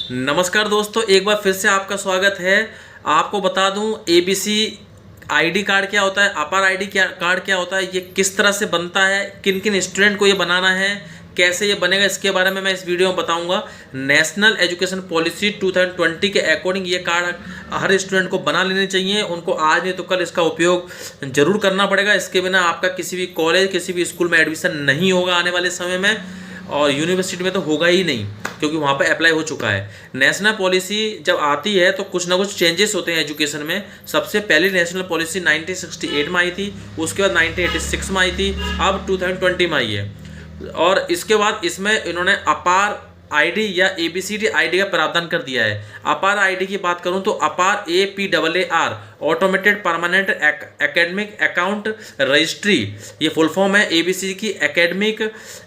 नमस्कार दोस्तों, एक बार फिर से आपका स्वागत है। आपको बता दूं एबीसी आईडी कार्ड क्या होता है, अपार आईडी कार्ड क्या होता है, ये किस तरह से बनता है, किन किन स्टूडेंट को ये बनाना है, कैसे ये बनेगा, इसके बारे में मैं इस वीडियो में बताऊंगा। नेशनल एजुकेशन पॉलिसी 2020 के अकॉर्डिंग ये कार्ड हर स्टूडेंट को बना लेने चाहिए। उनको आज नहीं तो कल इसका उपयोग जरूर करना पड़ेगा। इसके बिना आपका किसी भी कॉलेज, किसी भी स्कूल में एडमिशन नहीं होगा आने वाले समय में, और यूनिवर्सिटी में तो होगा ही नहीं, क्योंकि वहाँ पर अप्लाई हो चुका है। नेशनल पॉलिसी जब आती है तो कुछ ना कुछ चेंजेस होते हैं एजुकेशन में। सबसे पहले नेशनल पॉलिसी 1968 में आई थी, उसके बाद 1986 में आई थी, अब 2020 में आई है। और इसके बाद इसमें इन्होंने अपार आईडी या एबीसीडी आईडी का प्रावधान कर दिया है। अपार आईडी की बात करूं तो अपार APAAR automated permanent academic account registry, ये फुल फॉर्म है एबीसी की एकेडमिक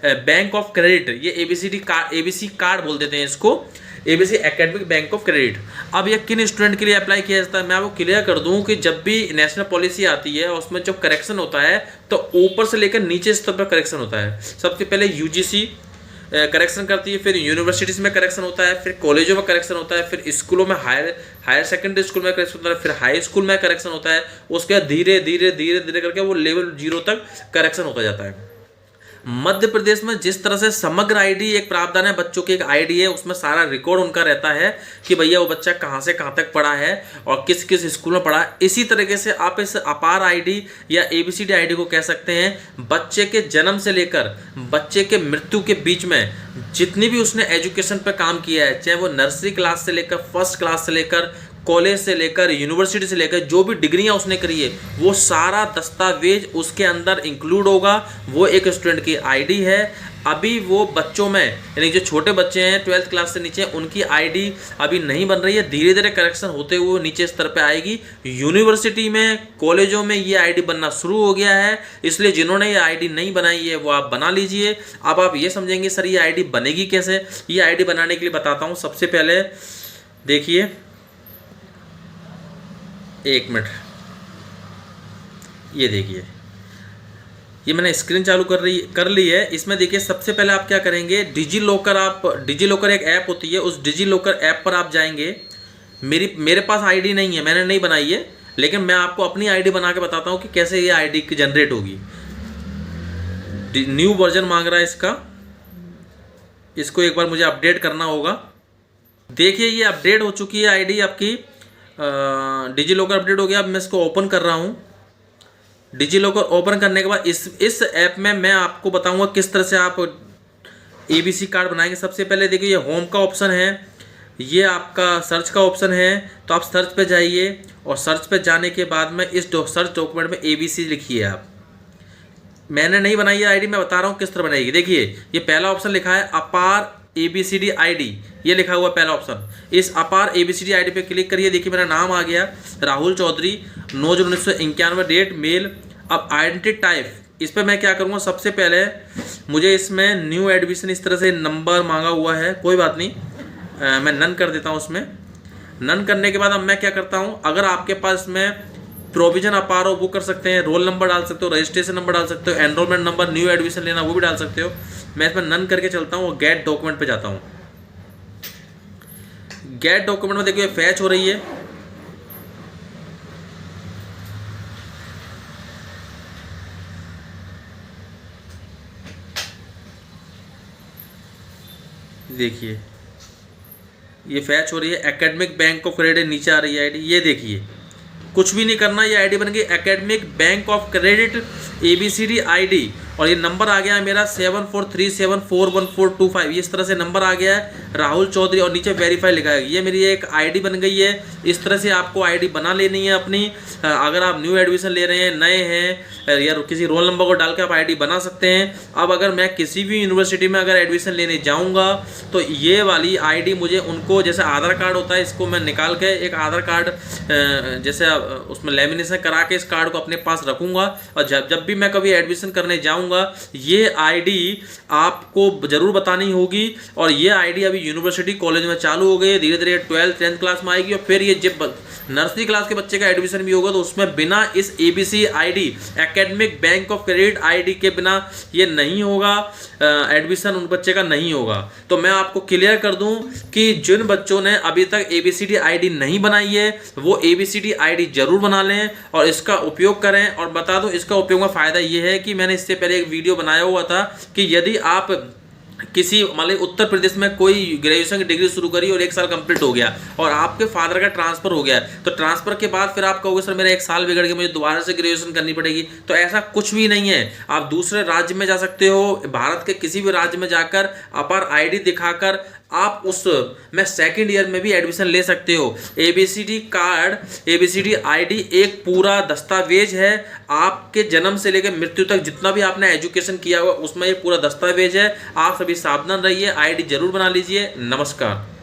बैंक ऑफ क्रेडिट। ये एबीसी कार्ड बोल देते हैं इसको, ABC academic bank of credit. अब ये किन स्टूडेंट के लिए अप्लाई किया जाता है, मैं आपको क्लियर कर दूं कि जब भी नेशनल पॉलिसी आती है उसमें जब करेक्शन होता है तो ऊपर से लेकर नीचे स्तर पर करेक्शन होता है। सबसे पहले यूजीसी करेक्शन करती है, फिर यूनिवर्सिटीज़ में करेक्शन होता है, फिर कॉलेजों में करेक्शन होता है, फिर स्कूलों में हायर सेकेंडरी स्कूल में करेक्शन होता है, फिर हाई स्कूल में करेक्शन होता है। उसके बाद धीरे धीरे धीरे धीरे करके वो लेवल 0 तक करेक्शन होता जाता है। मध्य प्रदेश में जिस तरह से समग्र आईडी एक प्रावधान है, बच्चों की एक आईडी है, उसमें सारा रिकॉर्ड उनका रहता है कि भैया वो बच्चा कहाँ से कहाँ तक पढ़ा है और किस किस स्कूल में पढ़ा है। इसी तरीके से आप इस अपार आईडी या एबीसीडी आईडी को कह सकते हैं। बच्चे के जन्म से लेकर बच्चे के मृत्यु के बीच में जितनी भी उसने एजुकेशन पर काम किया है, चाहे वो नर्सरी क्लास से लेकर फर्स्ट क्लास से लेकर कॉलेज से लेकर यूनिवर्सिटी से लेकर जो भी डिग्रियां उसने करी है, वो सारा दस्तावेज उसके अंदर इंक्लूड होगा। वो एक स्टूडेंट की आईडी है। अभी वो बच्चों में, यानी जो छोटे बच्चे हैं 12th क्लास से नीचे, उनकी आईडी अभी नहीं बन रही है। धीरे धीरे करेक्शन होते हुए नीचे स्तर पे आएगी। यूनिवर्सिटी में, कॉलेजों में ये आईडी बनना शुरू हो गया है। इसलिए जिन्होंने ये आईडी नहीं बनाई है वो आप बना लीजिए। अब आप ये समझेंगे सर ये आईडी बनेगी कैसे। ये आईडी बनाने के लिए बताता हूँ। सबसे पहले देखिए, एक मिनट, ये देखिए, ये मैंने स्क्रीन चालू कर ली है। इसमें देखिए सबसे पहले आप क्या करेंगे, डिजी लॉकर एक ऐप होती है, उस डिजी लॉकर ऐप पर आप जाएंगे। मेरे पास आईडी नहीं है, मैंने नहीं बनाई है, लेकिन मैं आपको अपनी आईडी बना के बताता हूँ कि कैसे ये आईडी जनरेट होगी। न्यू वर्जन मांग रहा है इसका, इसको एक बार मुझे अपडेट करना होगा। देखिए ये अपडेट हो चुकी है आईडी आपकी। डिजी लॉकर अपडेट हो गया। अब मैं इसको ओपन कर रहा हूँ। डिजी लॉकर ओपन करने के बाद इस ऐप में मैं आपको बताऊंगा किस तरह से आप एबीसी कार्ड बनाएंगे। सबसे पहले देखिए ये होम का ऑप्शन है, ये आपका सर्च का ऑप्शन है। तो आप सर्च पे जाइए और सर्च पे जाने के बाद में इस सर्च डॉक्यूमेंट में एबीसी लिखिए आप। मैंने नहीं बनाई है आईडी, मैं बता रहा हूँ किस तरह बनाएगी। देखिए ये पहला ऑप्शन लिखा है अपार एबीसीडी आईडी, ये लिखा हुआ पहला ऑप्शन। इस अपार एबीसीडी आईडी पे क्लिक करिए। देखिए मेरा नाम आ गया, राहुल चौधरी, 9 जून 1991, डेट मेल। अब आइडेंटिटी टाइप, इस पर मैं क्या करूँगा, सबसे पहले मुझे इसमें न्यू एडमिशन इस तरह से नंबर मांगा हुआ है, कोई बात नहीं, मैं नन कर देता हूँ उसमें। नन करने के बाद अब मैं क्या करता हूँ, अगर आपके पास में प्रोविजन अपार हो वो कर सकते हैं, रोल नंबर डाल सकते हो, रजिस्ट्रेशन नंबर डाल सकते हो, एनरोलमेंट नंबर, न्यू एडमिशन लेना वो भी डाल सकते हो। मैं इसमें नन करके चलता हूँ और गेट डॉक्यूमेंट पे जाता हूँ। गेट डॉक्यूमेंट में देखिए फैच हो रही है। देखिए ये फैच हो रही है, एकेडमिक बैंक ऑफ क्रेडिट नीचे आ रही है आईडी। ये देखिए कुछ भी नहीं करना, ये आईडी बन गई academic bank of credit ABCD ID. और ये नंबर आ गया है मेरा 74374142 इस तरह से नंबर आ गया है, राहुल चौधरी, और नीचे वेरीफाई लिखा है। ये मेरी एक आईडी बन गई है। इस तरह से आपको आईडी बना लेनी है अपनी। अगर आप न्यू एडमिशन ले रहे हैं, नए हैं, या किसी रोल नंबर को डाल के आप आईडी बना सकते हैं। अब अगर मैं किसी भी यूनिवर्सिटी में अगर एडमिशन लेने जाऊँगा तो ये वाली आईडी मुझे उनको, जैसे आधार कार्ड होता है, इसको मैं निकाल के एक आधार कार्ड जैसे उसमें लेमिनेशन करा के इस कार्ड को अपने पास रखूँगा। और जब भी मैं कभी एडमिशन करने जाऊँगा ये आईडी आपको ज़रूर बतानी होगी। और ये आईडी अभी यूनिवर्सिटी कॉलेज में चालू हो गई है, धीरे धीरे 12th 10th क्लास में आएगी और फिर ये जब नर्सरी क्लास के बच्चे का एडमिशन भी होगा तो उसमें बिना इस ABC ID academic bank of credit ID के बिना ये नहीं होगा, एडमिशन उन बच्चे का नहीं होगा। तो मैं आपको क्लियर कर दूं कि जिन बच्चों ने अभी तक ABCD ID नहीं बनाई है वो ABCD ID जरूर बना लें और इसका उपयोग करें। और बता दूं इसका उपयोग का फायदा ये है कि मैंने इससे पहले एक वीडियो बनाया हुआ था कि यदि आप किसी मान लीजिए उत्तर प्रदेश में कोई ग्रेजुएशन की डिग्री शुरू करी और 1 साल कंप्लीट हो गया और आपके फादर का ट्रांसफर हो गया, तो ट्रांसफर के बाद फिर आप कहोगे सर मेरा 1 साल बिगड़ गया, मुझे दोबारा से ग्रेजुएशन करनी पड़ेगी। तो ऐसा कुछ भी नहीं है, आप दूसरे राज्य में जा सकते हो, भारत के किसी भी राज्य में जाकर अपार ID दिखाकर आप उस में सेकेंड ईयर में भी एडमिशन ले सकते हो। ABCD कार्ड, ABCD ID एक पूरा दस्तावेज है, आपके जन्म से लेकर मृत्यु तक जितना भी आपने एजुकेशन किया हुआ उसमें ये पूरा दस्तावेज है। आप सभी सावधान रहिए, ID जरूर बना लीजिए। नमस्कार।